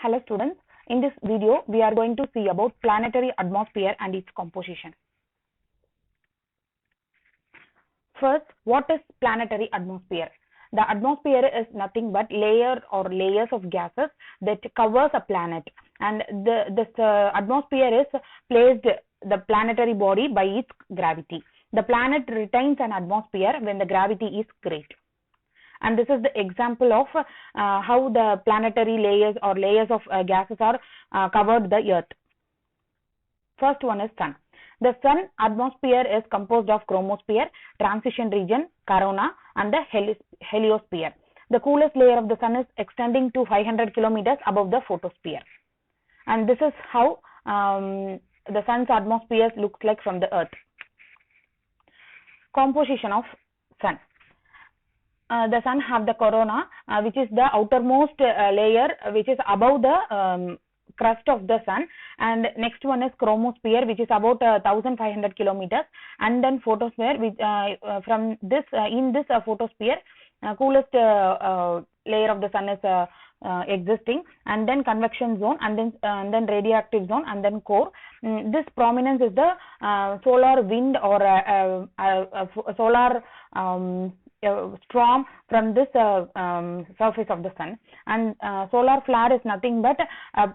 Hello students, in this video we are going to see about planetary atmosphere and its composition. First, what is planetary atmosphere? The atmosphere is nothing but layer or layers of gases that covers a planet, and this atmosphere is placed the planetary body by its gravity. The planet retains an atmosphere when the gravity is great. And this is the example of how the planetary layers or layers of gases are covered the earth. First one is sun. The sun atmosphere is composed of chromosphere, transition region, corona, and the heliosphere. The coolest layer of the sun is extending to 500 kilometers above the photosphere. And this is how the sun's atmosphere looks like from the earth. Composition of sun. The sun have the corona, which is the outermost layer which is above the crust of the sun, and next one is chromosphere, which is about 1500 kilometers, and then photosphere, which from this in this photosphere coolest layer of the sun is existing, and then convection zone, and then radioactive zone, and then core. This prominence is the solar wind or solar storm from this surface of the sun, and solar flare is nothing but a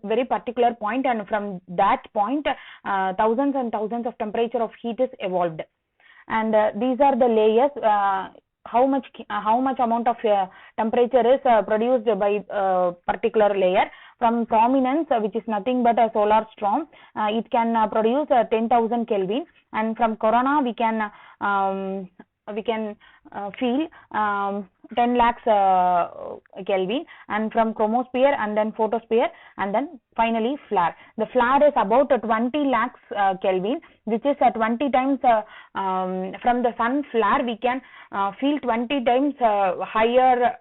very particular point, and from that point thousands and thousands of temperature of heat is evolved, and these are the layers. How much amount of temperature is produced by particular layer. From prominence, which is nothing but a solar storm, it can produce 10,000 Kelvin, and from corona we can feel 10 lakhs Kelvin, and from chromosphere, and then photosphere, and then finally flare. The flare is about 20 lakhs Kelvin, which is 20 times from the sun flare we can feel 20 times higher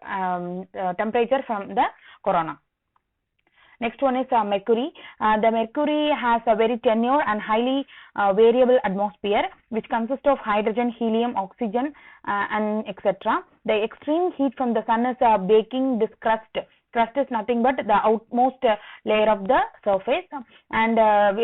temperature from the corona. Next one is Mercury. The Mercury has a very tenured and highly variable atmosphere, which consists of hydrogen, helium, oxygen, and etc. The extreme heat from the sun is baking this crust. Crust is nothing but the outmost layer of the surface, and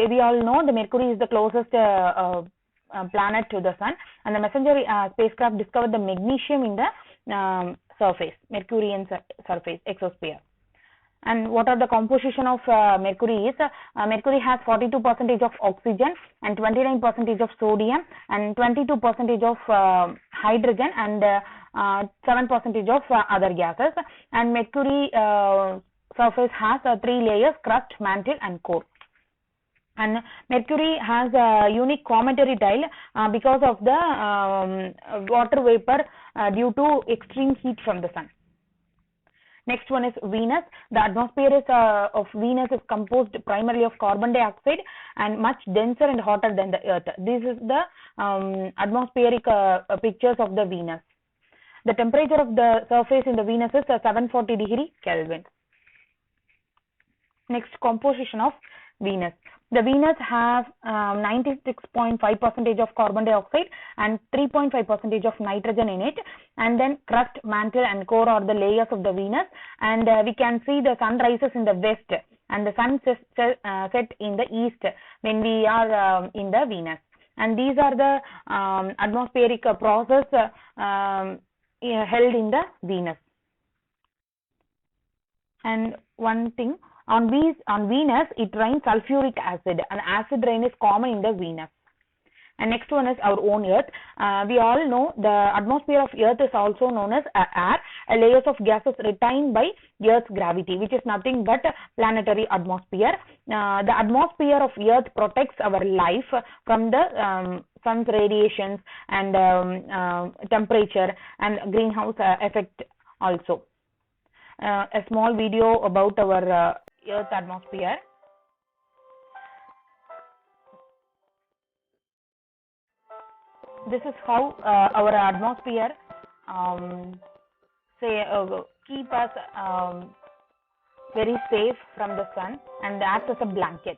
we all know the Mercury is the closest planet to the sun, and the messenger spacecraft discovered the magnesium in the surface, Mercurian surface, exosphere. And what are the composition of Mercury is? Mercury has 42% of oxygen, and 29% of sodium, and 22% of hydrogen, and 7% of other gases. And Mercury surface has 3 layers: crust, mantle, and core. And Mercury has a unique cometary tail because of the water vapor due to extreme heat from the sun. Next one is Venus. The atmosphere of Venus is composed primarily of carbon dioxide and much denser and hotter than the Earth. This is the atmospheric pictures of the Venus. The temperature of the surface in the Venus is 740 degree Kelvin. Next, composition of Venus. The Venus has 96.5% of carbon dioxide and 3.5% of nitrogen in it, and then crust, mantle, and core are the layers of the Venus, and we can see the sun rises in the west and the sun set in the east when we are in the Venus, and these are the atmospheric process held in the Venus. And one thing, on Venus it rains sulfuric acid, and acid rain is common in the Venus. And next one is our own Earth. We all know the atmosphere of Earth is also known as air, a layers of gases retained by Earth's gravity, which is nothing but planetary atmosphere. The atmosphere of Earth protects our life from the sun's radiations and temperature and greenhouse effect also. A small video about our Earth atmosphere. This is how our atmosphere keep us very safe from the sun and acts as a blanket.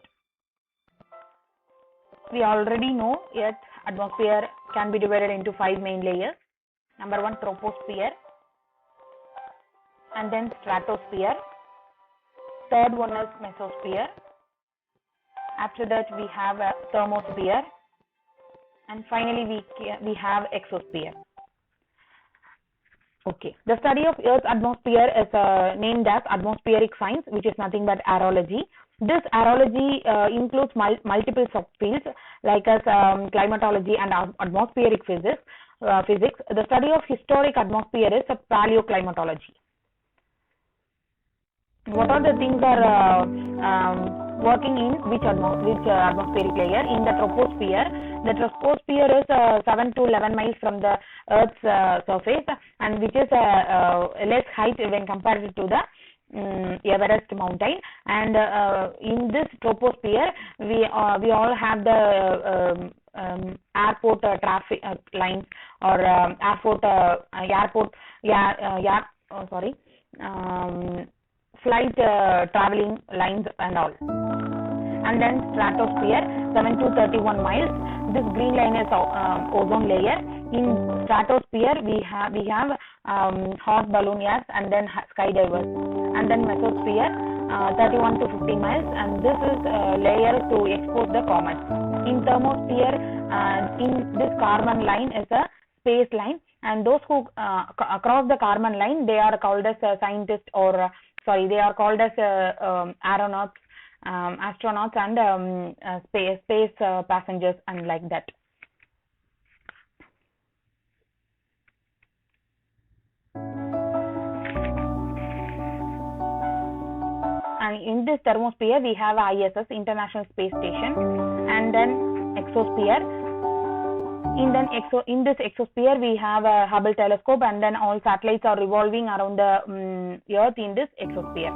We already know Earth atmosphere can be divided into 5 main layers. Number 1, troposphere, and then stratosphere, third one is mesosphere. After that we have a thermosphere, and finally we have exosphere. Okay, the study of Earth's atmosphere is named as atmospheric science, which is nothing but aerology. This aerology includes multiple subfields like as climatology and atmospheric physics. The study of historic atmosphere is paleoclimatology. What are the things are working in which atmospheric layer? In the troposphere. The troposphere is 7 to 11 miles from the Earth's surface, and which is less height when compared to the Everest mountain. And in this troposphere, we all have the airport traffic lines, or flight traveling lines and all. And then stratosphere, 7 to 31 miles. This green line is ozone layer. In stratosphere, we have hot ballooniers and then skydivers. And then mesosphere, 31 to 50 miles, and this is layer to expose the comets. In thermosphere, in this carbon line is a space line, and those who across the carbon line, they are called as scientists, or they are called as astronauts and space passengers and like that. And in this thermosphere, we have ISS, International Space Station, and then exosphere. In this exosphere, we have a Hubble telescope, and then all satellites are revolving around the Earth in this exosphere.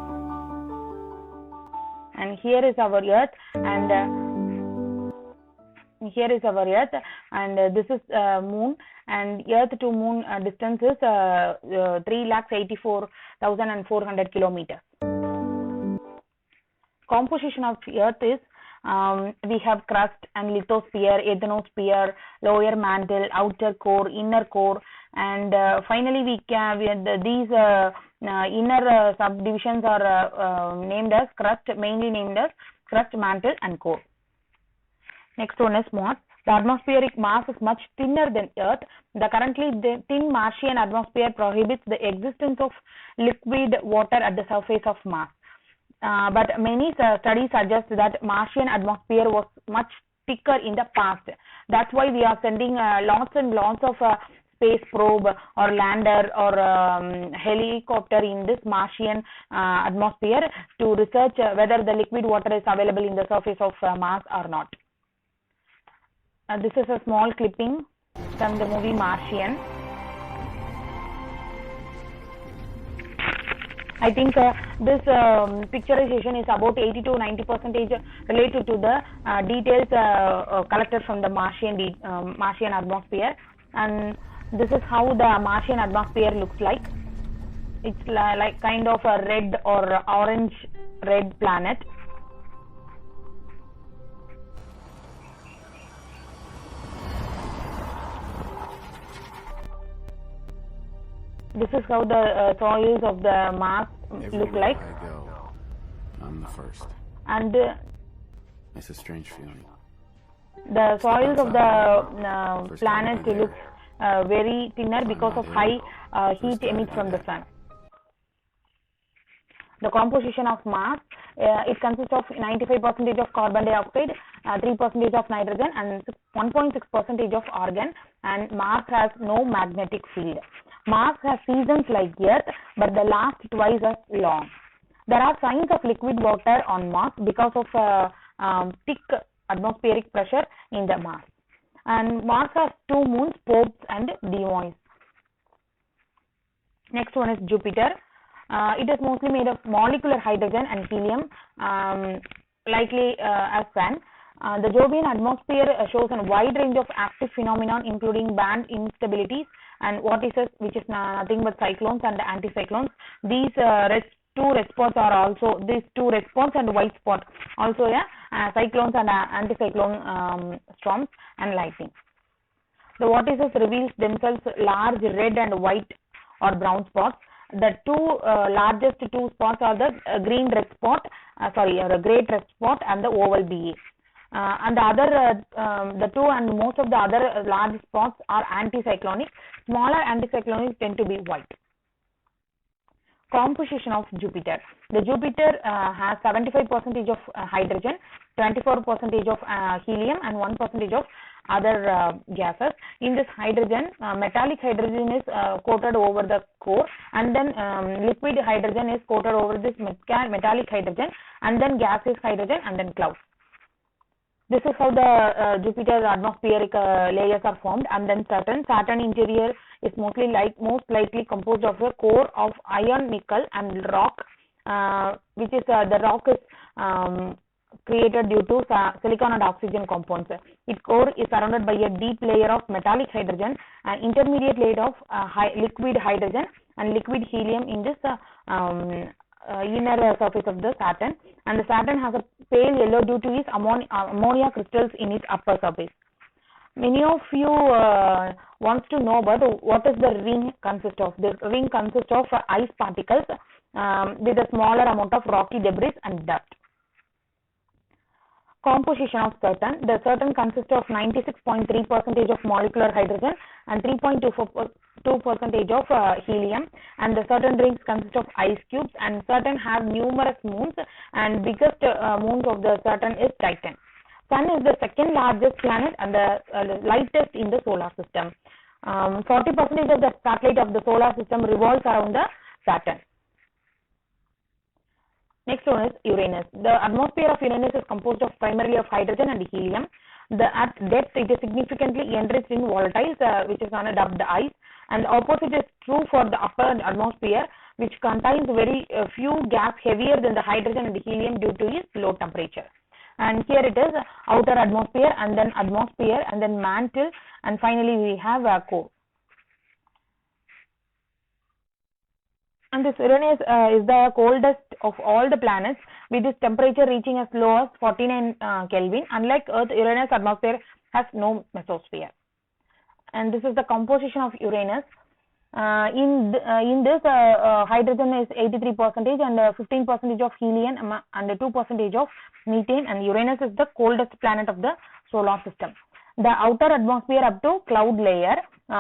And here is our Earth, and this is Moon, and Earth to Moon distance is 3,84,400 kilometers. Composition of Earth is we have crust and lithosphere, ethnosphere, lower mantle, outer core, inner core, and finally these inner subdivisions are named as crust, mainly named as crust, mantle, and core. Next one is Mars. The atmospheric mass is much thinner than Earth. The currently thin Martian atmosphere prohibits the existence of liquid water at the surface of Mars. But many studies suggest that Martian atmosphere was much thicker in the past. That's why we are sending lots and lots of space probe or lander or helicopter in this Martian atmosphere to research whether the liquid water is available in the surface of Mars or not. This is a small clipping from the movie Martian. I think this picturization is about 80 to 90% related to the details collected from the Martian atmosphere, and this is how the Martian atmosphere looks like. It's like kind of a red or orange red planet. This is how the soils of the Mars look like. I go, I'm the first. And it's a strange feeling. The soils of the planet look very thinner because of high heat emitted from the sun. The composition of Mars, it consists of 95% of carbon dioxide, 3% of nitrogen, and 1.6% of argon. And Mars has no magnetic field. Mars has seasons like Earth, but they last twice as long. There are signs of liquid water on Mars because of thick atmospheric pressure in the Mars. And Mars has two moons, Phobos and Deimos. Next one is Jupiter. It is mostly made of molecular hydrogen and helium, likely as Sun. The Jovian atmosphere shows a wide range of active phenomena, including band instabilities and vortices, which is nothing but cyclones and anticyclones. These two red spots and white spot, also cyclones and anticyclone storms and lightning. The vortices reveal themselves large red and white or brown spots, The largest two spots are the green red spot, the great red spot and the oval BA. And the other, the two and most of the other large spots are anticyclonic. Smaller anticyclonic tend to be white. Composition of Jupiter. The Jupiter has 75% of hydrogen, 24% of helium, and 1% of other gases. In this hydrogen, metallic hydrogen is coated over the core, and then liquid hydrogen is coated over this metallic hydrogen, and then gaseous hydrogen, and then clouds. This is how the Jupiter atmospheric layers are formed. And then Saturn interior is most likely composed of a core of iron, nickel, and rock, which is the rock is created due to silicon and oxygen compounds. Its core is surrounded by a deep layer of metallic hydrogen, an intermediate layer of liquid hydrogen and liquid helium in this inner surface of the Saturn, and the Saturn has a pale yellow due to its ammonia crystals in its upper surface. Many of you wants to know about what is the ring consist of. The ring consists of ice particles with a smaller amount of rocky debris and dust. Composition of Saturn. The Saturn consists of 96.3% of molecular hydrogen and 3.24% of helium, and the Saturn rings consist of ice cubes, and Saturn have numerous moons, and biggest moons of the Saturn is Titan. Sun is the second largest planet and the lightest in the solar system. 40% of the satellite of the solar system revolves around the Saturn. Next one is Uranus. The atmosphere of Uranus is composed of primarily of hydrogen and helium. At depth, it is significantly enriched in volatiles, which is dubbed ice. And the opposite is true for the upper atmosphere, which contains very few gas heavier than the hydrogen and the helium due to its low temperature. And here it is outer atmosphere, and then mantle, and finally we have a core. And this Uranus is the coldest of all the planets, with its temperature reaching as low as 49 Kelvin. Unlike Earth, Uranus atmosphere has no mesosphere. And this is the composition of Uranus. In this, hydrogen is 83% and 15% of helium and 2% of methane. And Uranus is the coldest planet of the solar system. The outer atmosphere up to cloud layer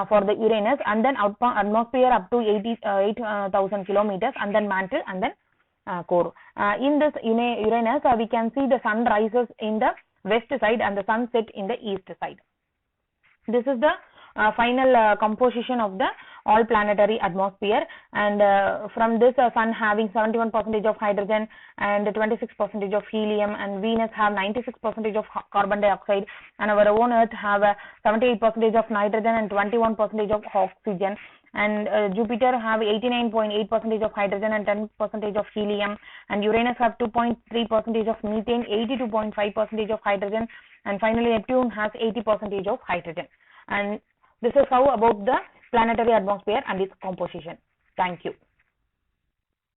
for the Uranus, and then atmosphere up to 8,000 kilometers, and then mantle, and then core. In this Uranus, we can see the sun rises in the west side and the sun sets in the east side. This is the final composition of the all planetary atmosphere, and from this sun having 71% of hydrogen and 26% of helium, and Venus have 96% of carbon dioxide, and our own Earth have 78% of nitrogen and 21% of oxygen, and Jupiter have 89.8% of hydrogen and 10% of helium, and Uranus have 2.3% of methane, 82.5% of hydrogen, and finally Neptune has 80% of hydrogen. And this is how about the planetary atmosphere and its composition. Thank you.